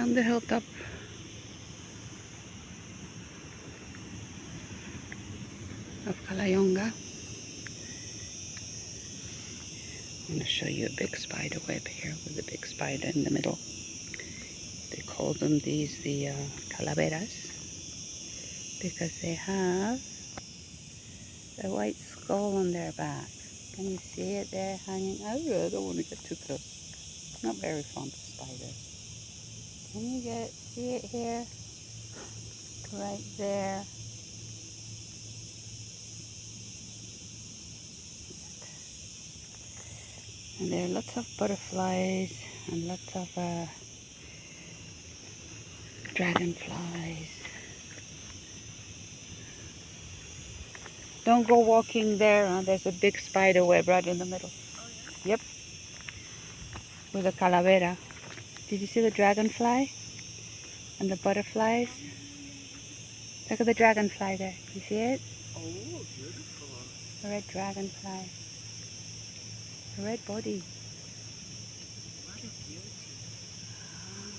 on the hilltop of Calayonga. I'm going to show you a big spider web here with a big spider in the middle. They call them the calaveras because they have a white skull on their back. Can you see it there hanging? Oh, I don't want to get too close. Not very fond of spiders. Can you see it here? Right there. And there are lots of butterflies and lots of dragonflies. Don't go walking there, huh? There's a big spider web right in the middle. Oh, yeah? Yep. With a calavera. Did you see the dragonfly? And the butterflies? Look at the dragonfly there. You see it? Oh, beautiful. A red dragonfly. A red body. What a beauty.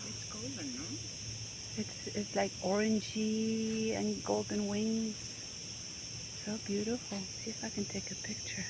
It's golden, no? It's like orangey and golden wings. So beautiful. See if I can take a picture.